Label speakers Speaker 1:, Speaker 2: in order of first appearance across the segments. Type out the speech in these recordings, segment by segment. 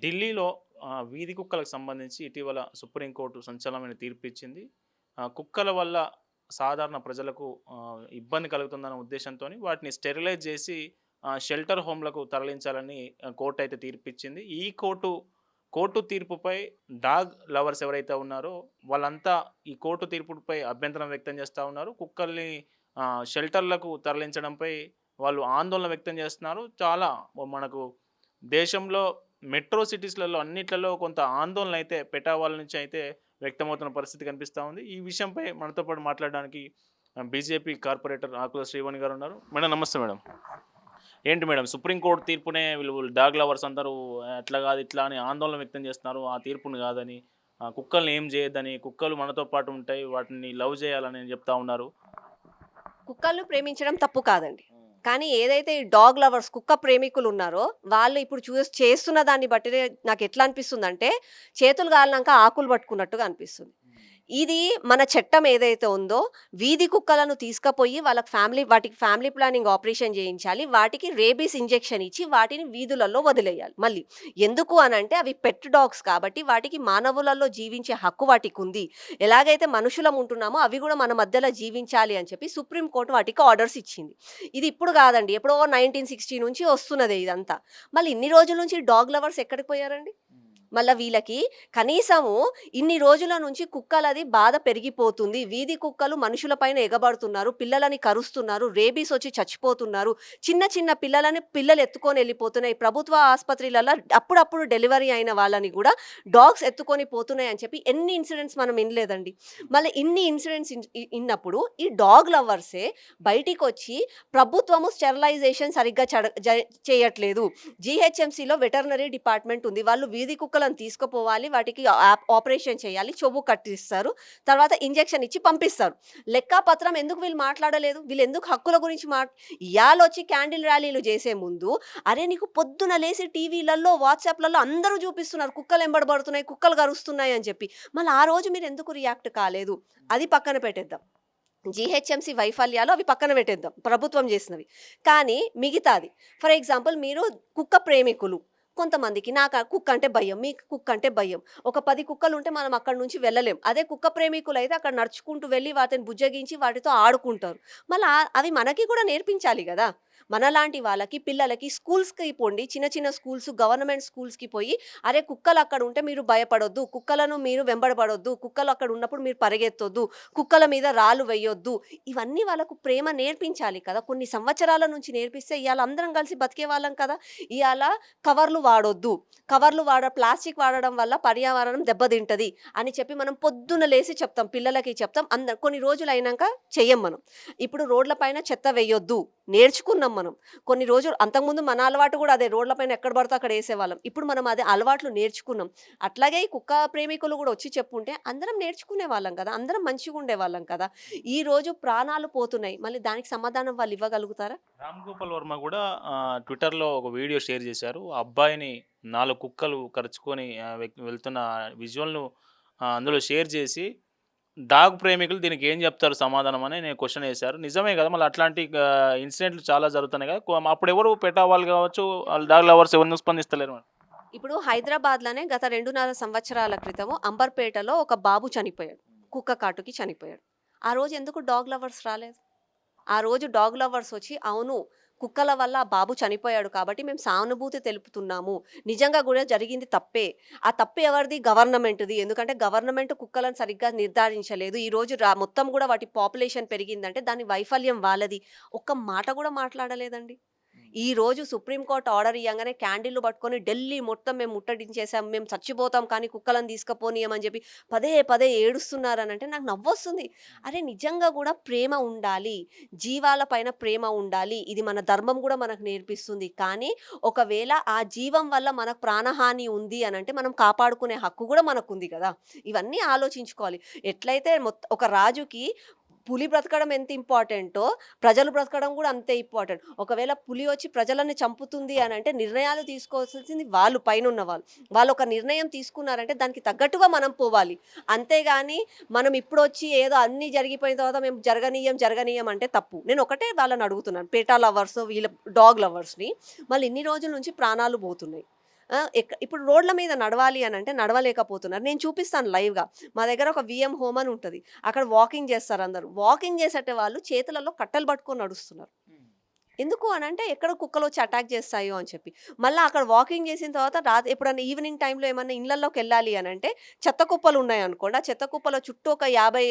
Speaker 1: ఢిల్లీలో వీధి కుక్కలకు సంబంధించి ఇటీవల సుప్రీంకోర్టు సంచలనమైన తీర్పు ఇచ్చింది. కుక్కల వల్ల సాధారణ ప్రజలకు ఇబ్బంది కలుగుతుందన్న ఉద్దేశంతోని వాటిని స్టెరిలైజ్ చేసి షెల్టర్ హోమ్‌లకు తరలించాలని కోర్ట్ అయితే తీర్పిచ్చింది. ఈ కోర్టు తీర్పుపై డాగ్ లవర్స్ ఎవరైతే ఉన్నారో వాళ్ళంతా ఈ కోర్టు తీర్పుపై అభ్యంతరం వ్యక్తం చేస్తా ఉన్నారు. కుక్కల్ని షెల్టర్‌లకు తరలించడంపై వాళ్ళు ఆందోళన వ్యక్తం చేస్తున్నారు. చాలా మనకు దేశంలో మెట్రో సిటీస్‌లలో అన్నిట్లలో కొంత ఆందోళనైతే వాళ్ళ నుంచి అయితే వ్యక్తమవుతున్న పరిస్థితి కనిపిస్తా ఉంది. ఈ విషయంపై మనతో పాటు మాట్లాడడానికి బీజేపీ కార్పొరేటర్ ఆకుల శ్రీవాణి గారు ఉన్నారు. మేడం నమస్తే మేడం. ఏంటి మేడం సుప్రీం కోర్ట్ తీర్పునే వీళ్ళు డాగ్ లవర్స్ అందరూ అట్లా కాదు, ఇట్లా అని ఆందోళన వ్యక్తం చేస్తున్నారు. ఆ తీర్పుని కాదని, కుక్కల్ని ఏం చేయొద్దని, కుక్కలు మనతో పాటు ఉంటాయి, వాటిని లవ్ చేయాలని చెప్తా ఉన్నారు.
Speaker 2: కుక్కలను ప్రేమించడం తప్పు కాదండి. కానీ ఏదైతే ఈ డాగ్ లవర్స్ కుక్క ప్రేమికులు ఉన్నారో, వాళ్ళు ఇప్పుడు చేస్తున్న దాన్ని బట్టి నాకెట్లా అనిపిస్తుందంటే, చేతులు కాలినాక ఆకులు పట్టుకున్నట్టుగా అనిపిస్తుంది. ఇది మన చట్టం ఏదైతే ఉందో, వీధి కుక్కలను తీసుకుపోయి వాటికి ఫ్యామిలీ ప్లానింగ్ ఆపరేషన్ చేయించాలి. వాటికి రేబీస్ ఇంజెక్షన్ ఇచ్చి వాటిని వీధులలో వదిలేయాలి. మళ్ళీ ఎందుకు అనంటే అవి పెట్ డాగ్స్ కాబట్టి వాటికి మానవులలో జీవించే హక్కు వాటికుంది. ఎలాగైతే మనుషులం ఉంటున్నామో అవి కూడా మన మధ్యలో జీవించాలి అని చెప్పి సుప్రీం కోర్ట్ వాటికి ఆర్డర్స్ ఇచ్చింది. ఇది ఇప్పుడు కాదండి, ఎప్పుడో 1960 నుంచి వస్తున్నదే ఇదంతా. మళ్ళీ ఇన్ని రోజుల నుంచి డాగ్ లవర్స్ ఎక్కడికి పోయారండి? మళ్ళీ వీళ్ళకి కనీసము ఇన్ని రోజుల నుంచి కుక్కలది బాధ పెరిగిపోతుంది. వీధి కుక్కలు మనుషులపైన ఎగబడుతున్నారు, పిల్లలని కరుస్తున్నారు, రేబీస్ వచ్చి చచ్చిపోతున్నారు, చిన్న చిన్న పిల్లలు ఎత్తుకొని వెళ్ళిపోతున్నాయి. ప్రభుత్వ ఆసుపత్రులలో అప్పుడప్పుడు డెలివరీ అయిన వాళ్ళని కూడా డాగ్స్ ఎత్తుకొని పోతున్నాయి అని చెప్పి ఎన్ని ఇన్సిడెంట్స్ మనం వినలేదండి. మళ్ళీ ఇన్ని ఇన్సిడెంట్స్ విన్నప్పుడు ఈ డాగ్ లవర్సే బయటికి వచ్చి ప్రభుత్వము స్టెరిలైజేషన్ సరిగ్గా చేయట్లేదు. జీహెచ్ఎంసీలో వెటర్నరీ డిపార్ట్మెంట్ ఉంది, వాళ్ళు వీధి కుక్కలను తీసుకుపోవాలి, వాటికి ఆపరేషన్ చేయాలి, చెవు కట్టిస్తారు, తర్వాత ఇంజెక్షన్ ఇచ్చి పంపిస్తారు. లెక్కపత్రం ఎందుకు వీళ్ళు మాట్లాడలేదు? వీళ్ళు ఎందుకు హక్కుల గురించి ఇవాళ వచ్చి క్యాండిల్ ర్యాలీలు చేసే ముందు, అరే నీకు పొద్దున లేసి టీవీలలో వాట్సాప్లలో అందరూ చూపిస్తున్నారు కుక్కలు ఎంబడబడుతున్నాయి, కుక్కలు కరుస్తున్నాయి అని చెప్పి. మళ్ళీ ఆ రోజు మీరు ఎందుకు రియాక్ట్ కాలేదు? అది పక్కన పెట్టేద్దాం. జీహెచ్ఎంసీ వైఫల్యాలు అవి పక్కన పెట్టేద్దాం, ప్రభుత్వం చేసినవి. కానీ మిగతాది, ఫర్ ఎగ్జాంపుల్ మీరు కుక్క ప్రేమికులు కొంతమందికి, నాకు కుక్క అంటే భయం, మీకు కుక్క అంటే భయం, ఒక 10 కుక్కలు ఉంటే మనం అక్కడి నుంచి వెళ్ళలేం. అదే కుక్క ప్రేమికులు అయితే అక్కడ నడుచుకుంటూ వెళ్ళి వాటిని బుజ్జగించి వాటితో ఆడుకుంటారు. మళ్ళీ అవి మనకి కూడా నేర్పించాలి కదా. మనలాంటి వాళ్ళకి పిల్లలకి స్కూల్స్కి పోండి, చిన్న చిన్న స్కూల్స్, గవర్నమెంట్ స్కూల్స్కి పోయి, అరే కుక్కలు అక్కడ ఉంటే మీరు భయపడొద్దు, కుక్కలను మీరు వెంబడపడొద్దు, కుక్కలు అక్కడ ఉన్నప్పుడు మీరు పరిగెత్తొద్దు, కుక్కల మీద రాళ్ళు వేయొద్దు, ఇవన్నీ వాళ్ళకు ప్రేమ నేర్పించాలి కదా. కొన్ని సంవత్సరాల నుంచి నేర్పిస్తే ఇవాళ అందరం కలిసి బతికే వాళ్ళం కదా. ఇవాళ కవర్లు వాడొద్దు, ప్లాస్టిక్ వాడడం వల్ల పర్యావరణం దెబ్బతింటది అని చెప్పి మనం పొద్దున లేసి చెప్తాం, పిల్లలకి చెప్తాం. కొన్ని రోజులు అయినాక చెయ్యం మనం. ఇప్పుడు రోడ్ల పైన చెత్త వేయొద్దు నేర్చుకున్నాం మనం. కొన్ని రోజులు అంతకుముందు మన అలవాటు కూడా అదే, రోడ్ల పైన ఎక్కడ పడితే అక్కడ వేసేవాళ్ళం. ఇప్పుడు మనం అదే అలవాట్లు నేర్చుకున్నాం. అట్లాగే ఈ కుక్క ప్రేమికులు కూడా వచ్చి చెప్పుంటే అందరం నేర్చుకునే వాళ్ళం కదా, అందరం మంచిగా ఉండేవాళ్ళం కదా. ఈ రోజు ప్రాణాలు పోతున్నాయి, మళ్ళీ దానికి సమాధానం వాళ్ళు ఇవ్వగలుగుతారా?
Speaker 1: రామ్ గోపాల్ వర్మ కూడా ట్విట్టర్‌లో ఒక వీడియో షేర్ చేశారు. ఆ అబ్బాయిని 4 కుక్కలు కరుచుకొని వెళ్తున్న విజువల్‌ను అందులో షేర్ చేసి, డాగ్ ప్రేమికులు దీనికి ఏం చెప్తారు సమాధానం అని నేను క్వెషన్ ఏశారు. నిజమే కదా! మళ్ళీ అట్లాంటి ఇన్సిడెంట్లు చాలా జరుగుతున్నాయి కదా. అప్పుడెవరు వాళ్ళు కావచ్చు, డాగ్ లవర్స్ ఎవరు స్పందిస్తలేరు మరి.
Speaker 2: ఇప్పుడు హైదరాబాద్‌లోనే గత 2.5 సంవత్సరాల క్రితము అంబర్పేటలో ఒక బాబు చనిపోయాడు, కుక్క కాటుకి చనిపోయాడు. ఆ రోజు ఎందుకు డాగ్ లవర్స్ రాలేదు? ఆ రోజు డాగ్ లవర్స్ వచ్చి, అవును కుక్కల వల్ల ఆ బాబు చనిపోయాడు కాబట్టి మేము సానుభూతి తెలుపుతున్నాము, నిజంగా కూడా జరిగింది తప్పే. ఆ తప్పు ఎవరిది? గవర్నమెంట్‌ది. ఎందుకంటే గవర్నమెంట్ కుక్కలను సరిగ్గా నిర్ధారించలేదు. ఈరోజు మొత్తం కూడా వాటి పాపులేషన్ పెరిగిందంటే దాని వైఫల్యం వాళ్ళది. ఒక్క మాట కూడా మాట్లాడలేదండి. ఈరోజు సుప్రీంకోర్టు ఆర్డర్ ఇవ్వగానే క్యాండిల్లు పట్టుకొని ఢిల్లీ మొత్తం మేము ముట్టడించేసాం, మేము చచ్చిపోతాం కానీ కుక్కలను తీసుకుపోనీయమని చెప్పి పదే పదే ఏడుస్తున్నారనంటే నాకు నవ్వొస్తుంది. అరే నిజంగా కూడా ప్రేమ ఉండాలి, జీవాల పైన ప్రేమ ఉండాలి, ఇది మన ధర్మం కూడా మనకు నేర్పిస్తుంది. కానీ ఒకవేళ ఆ జీవం వల్ల మనకు ప్రాణహాని ఉంది అనంటే మనం కాపాడుకునే హక్కు కూడా మనకుంది కదా. ఇవన్నీ ఆలోచించుకోవాలి. ఎట్లయితే ఒక రాజుకి పులి బ్రతకడం ఎంత ఇంపార్టెంటో ప్రజలు బ్రతకడం కూడా అంతే ఇంపార్టెంట్. ఒకవేళ పులి వచ్చి ప్రజలని చంపుతుంది అని అంటే నిర్ణయాలు తీసుకోవాల్సింది వాళ్ళు, పైనున్న వాళ్ళు ఒక నిర్ణయం తీసుకున్నారంటే దానికి తగ్గట్టుగా మనం పోవాలి. అంతేగాని మనం ఇప్పుడు వచ్చి ఏదో అన్నీ జరిగిపోయిన తర్వాత మేము జరగనీయం అంటే తప్పు. నేను ఒకటే వాళ్ళని అడుగుతున్నాను, పేటా లవర్స్ వీళ్ళ డాగ్ లవర్స్ని, మళ్ళీ ఇన్ని రోజుల నుంచి ప్రాణాలు పోతున్నాయి. ఇప్పుడు రోడ్ల మీద నడవాలి అని అంటే నడవలేకపోతున్నారు. నేను చూపిస్తాను లైవ్‌గా. మా దగ్గర ఒక వీఎం హోమ్ అని ఉంటది. అక్కడ వాకింగ్ చేస్తారు అందరూ. వాకింగ్ చేసేట వాళ్ళు చేతులలో కట్టెలు పట్టుకొని నడుస్తున్నారు. ఎందుకు అనంటే ఎక్కడ కుక్కలొచ్చి అటాక్ చేస్తాయో అని చెప్పి. మళ్ళా అక్కడ వాకింగ్ చేసిన తర్వాత ఎప్పుడన్నా ఈవినింగ్ టైమ్‌లో ఏమన్నా ఇళ్ళల్లోకెళ్ళాలి అనంటే చెత్త కుప్పలున్నాయనుకోండి. ఆ చెత్త కుప్పల చుట్టూ ఒక 50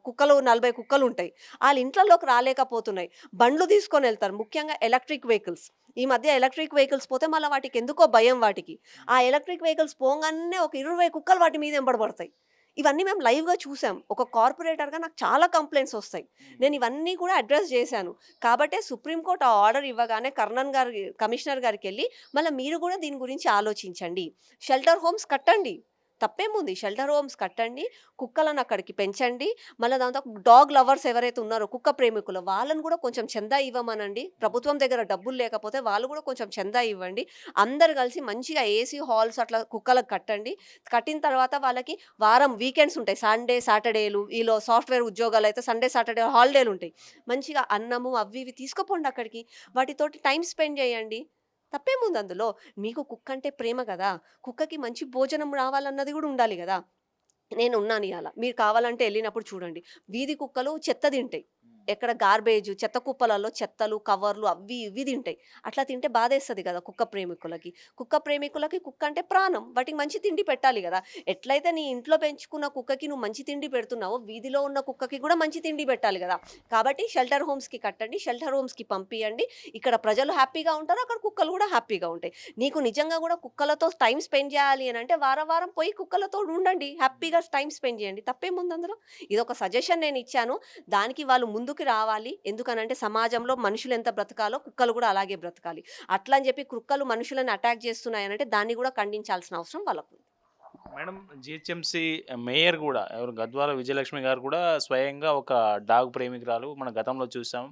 Speaker 2: కుక్కలు, 40 కుక్కలుంటాయి. ఆళ్ళ ఇంట్లల్లోకి రాలేకపోతున్నాయి. బండ్లు తీసుకొనెళ్తారు. ముఖ్యంగా ఎలక్ట్రిక్ వెహికల్స్. ఈ మధ్య ఎలక్ట్రిక్ వెహికల్స్ పోతే మళ్ళా వాటికెందుకో భయం వాటికి. ఆ ఎలక్ట్రిక్ వెహికల్స్ పోంగానే ఒక 20 కుక్కలు వాటి మీద ఎంబడి పడతాయి. ఇవన్నీ మేము లైవ్‌గా చూసాం. ఒక కార్పొరేటర్‌గా నాకు చాలా కంప్లెయింట్స్ ఒస్తాయి. నేను ఇవన్నీ కూడా అడ్రెస్ చేశాను. కాబట్టే సుప్రీం కోర్ట్ ఆ ఆర్డర్ ఇవ్వగానే కమిషనర్ గారికెళ్ళి మళ్ళా మీరు గూడా దీని గురించి ఆలోచించండి. షెల్టర్ హోమ్స్ కట్టండి. తప్పేముంది? షెల్టర్ హోమ్స్ కట్టండి. కుక్కలను అక్కడికి పెంచండి. మళ్ళా దాంతో డాగ్ లవర్స్ ఎవరైతే ఉన్నారో కుక్క ప్రేమికులు వాళ్ళని గూడా కొంచెం చందా ఇవ్వమనండి. ప్రభుత్వం దగ్గర డబ్బులు లేకపోతే వాళ్ళు గూడా కొంచెం చందా ఇవ్వండి. అందరూ కలిసి మంచిగా ఏసీ హాల్స్ అట్లా కుక్కలకు కట్టండి. కట్టిన తర్వాత వాళ్ళకి వారం వీకెండ్స్ ఉంటాయి. సండే, సాటర్‌డేలు సాఫ్ట్‌వేర్ ఉద్యోగాలైతే సండే, సాటర్‌డే హాలిడేలుంటాయి. మంచిగా అన్నము అవి ఇవి తీసుకుపోండి అక్కడికి. వాటితోటి టైమ్ స్పెండ్ చేయండి. తప్పేముంది అందులో? మీకు కుక్కంటే ప్రేమ గదా! కుక్కకి మంచి భోజనం రావాలన్నది గూడా ఉండాలి గదా! నేనున్నాను ఇయాల. మీరు కావాలంటే ఎళ్ళినప్పుడు చూడండి. వీధి కుక్కలు చెత్త తింటాయి. ఎక్కడ గార్బేజ్ చెత్త కుప్పలలో చెత్తలు, కవర్లు అవి ఇవి తింటాయి. అట్లా తింటే బాధేస్తది గదా కుక్క ప్రేమికులకి. కుక్క అంటే ప్రాణం. వాటికి మంచి తిండి పెట్టాలి గదా! ఎట్లయితే నీ ఇంట్లో పెంచుకున్న కుక్కకి నువ్వు మంచి తిండి పెడుతున్నావో, వీధిలో ఉన్న కుక్కకి గూడా మంచి తిండి పెట్టాలి గదా! కాబట్టి షెల్టర్ హోమ్స్‌కి కట్టండి. షెల్టర్ హోమ్స్‌కి పంపియండి. ఇక్కడ ప్రజలు హ్యాపీగా ఉంటారు. అక్కడ కుక్కలు గూడా హ్యాపీగా ఉంటాయి. నీకు నిజంగా గూడా కుక్కలతో టైమ్ స్పెండ్ జేయాలి అనంటే వారం వారం పోయి కుక్కలతో ఉండండి. హ్యాపీగా టైమ్ స్పెండ్ జేయండి. తప్పేముంది అందులో? ఇదొక సజెషన్ నేనిచ్చాను. దానికి వాళ్ళు ముందుకు రావాలి. ఎందుకనంటే సమాజంలో మనుషులు ఎంత బ్రతకాలో కుక్కలు గూడా అలాగే బ్రతకాలి. అట్లా అని జెప్పి కుక్కలు మనుషులను అటాక్ చేస్తున్నాయనంటే దాన్ని గూడా ఖండించాల్సిన అవసరం వాళ్ళకుంది.
Speaker 1: మేడం జీహెచ్ఎంసీ మేయర్ గూడా ఎవరు గద్వాల విజయలక్ష్మి గారు కూడా స్వయంగా ఒక డాగ్ ప్రేమికురాలు. మనం గతంలో చూసాం.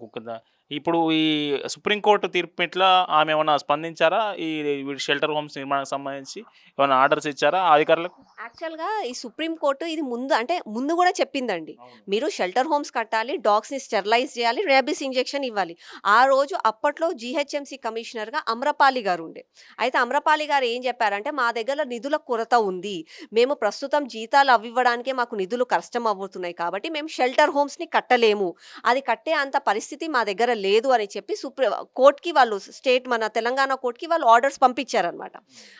Speaker 1: కుక్క ద ఇప్పుడు ఈ సుప్రీం కోర్ట్ తీర్పు పట్ల ఆమె ఏమన్నా స్పందించారా? షెల్టర్ హోమ్స్ నిర్మాణానికి సంబంధించి ఏమన్నా ఆర్డర్స్ ఇచ్చారా అధికారులకు?
Speaker 2: యాక్చువల్‌గా ఈ సుప్రీం కోర్ట్ ఇది ముందు గూడా చెప్పిందండి.
Speaker 1: అవును.
Speaker 2: మీరు షెల్టర్ హోమ్స్ కట్టాలి, డాగ్స్‌ని స్టెరిలైజ్ చేయాలి, రేబీస్ ఇంజెక్షన్ ఇవ్వాలి. ఆ రోజు అప్పట్లో జీహెచ్ఎంసీ కమిషనర్‌గా అమ్రపాలి గారుండే. అయితే అమ్రపాలి గారు ఏం చెప్పారంటే, "మా దగ్గర నిధుల కొరత ఉంది. మేము ప్రస్తుతం జీతాలు అవ్వివ్వడానికే మాకు నిధులు కష్టం అవుతున్నాయి కాబట్టి మేము షెల్టర్ హోమ్స్‌ని కట్టలేము. అది కట్టే అంత పరిస్థితి మా దగ్గర లేదు" అని చెప్పి కోర్ట్‌కి వాళ్ళు మన తెలంగాణ కోర్ట్‌కి వాళ్ళు ఆర్డర్స్ పంపించారనమాట.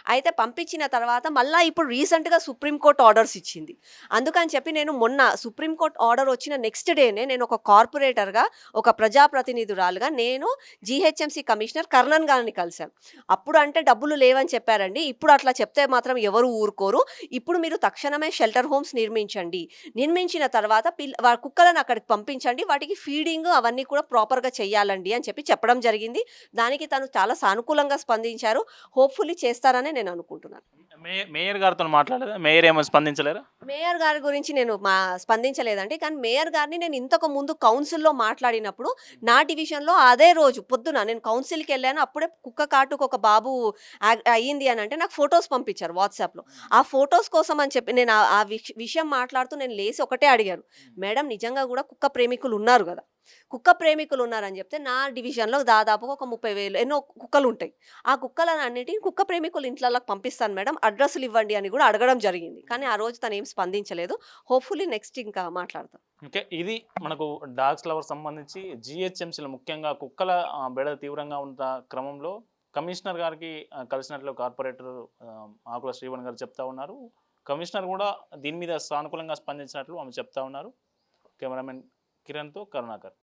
Speaker 2: అయితే పంపించిన తర్వాత మళ్ళా ఇప్పుడు రీసెంట్‌గా సుప్రీం కోర్ట్ ఆర్డర్స్ ఇచ్చింది. అందుకని చెప్పి నేను మొన్న సుప్రీం కోర్ట్ ఆర్డర్ వచ్చిన నెక్స్ట్ డేనే నేను ఒక కార్పొరేటర్‌గా, ఒక ప్రజాప్రతినిధురాలుగా నేను జీహెచ్ఎంసీ కమిషనర్ కర్ణన్ గారిని కలిసాను. అప్పుడు అంటే డబ్బులు లేవని చెప్పారండి. ఇప్పుడు అట్లా చెప్తే మాత్రం ఎవరు ఊరుకోరు. ఇప్పుడు మీరు తక్షణమే షెల్టర్ హోమ్స్ నిర్మించండి. నిర్మించిన తర్వాత కుక్కలను అక్కడికి పంపించండి. వాటికి ఫీడింగ్ అవన్నీ కూడా ప్రాపర్‌గా చెయ్యాలండి అని చెప్పి చెప్పడం జరిగింది. దానికి తను చాలా సానుకూలంగా స్పందించారు. హోప్‌ఫుల్లీ చేస్తారనే నేను అనుకుంటున్నాను.
Speaker 1: మేయర్ గారితోని మాట్లాడలేదా? మేయర్ ఏమో స్పందించలేరా?
Speaker 2: మేయర్ గారి గురించి నేను స్పందించలేదండి. కానీ మేయర్ గారిని నేను ఇంతకు ముందు కౌన్సిల్‌లో మాట్లాడినప్పుడు, నా డివిజన్‌లో అదే రోజు పొద్దున నేను కౌన్సిల్‌కెళ్ళాను. అప్పుడే కుక్క కాటుకు ఒక బాబు అయింది అనంటే నాకు ఫోటోస్ పంపించారు వాట్సాప్‌లో. ఆ ఫోటోస్ కోసం అని చెప్పి నేను ఆ విషయం మాట్లాడుతూ నేను లేసి ఒకటే అడిగాను. మేడం నిజంగా గూడా కుక్క ప్రేమికులు ఉన్నారు గదా! కుక్క ప్రేమికులు ఉన్నారని చెప్తే, నా డివిజన్‌లో దాదాపుగా ఒక 30,000 ఎన్నో కుక్కలుంటాయి. ఆ కుక్కలనన్నిటిని కుక్క ప్రేమికుల ఇంట్లల్లకి పంపిస్తాను మేడం. అడ్రెస్సులు ఇవ్వండి అని గూడా అడగడం జరిగింది. కానీ ఆ రోజు తనేం స్పందించలేదు. హోప్‌ఫుల్లీ నెక్స్ట్ ఇంకా మాట్లాడతాం.
Speaker 1: ఓకే. ఇది మనకు డాగ్స్ లవర్స్ సంబంధించి జీహెచ్ఎంసీలో ముఖ్యంగా కుక్కల బెడద తీవ్రంగా ఉన్న క్రమంలో కమిషనర్ గారికి కలిసినట్లు కార్పొరేటర్ ఆకుల శ్రీవన్ గారు చెప్తా ఉన్నారు. కమిషనర్ కూడా దీని మీద సానుకూలంగా స్పందించినట్లు ఆమె చెప్తా ఉన్నారు. కెమెరామెన్ కిరణ్‌తో కరుణాకర్.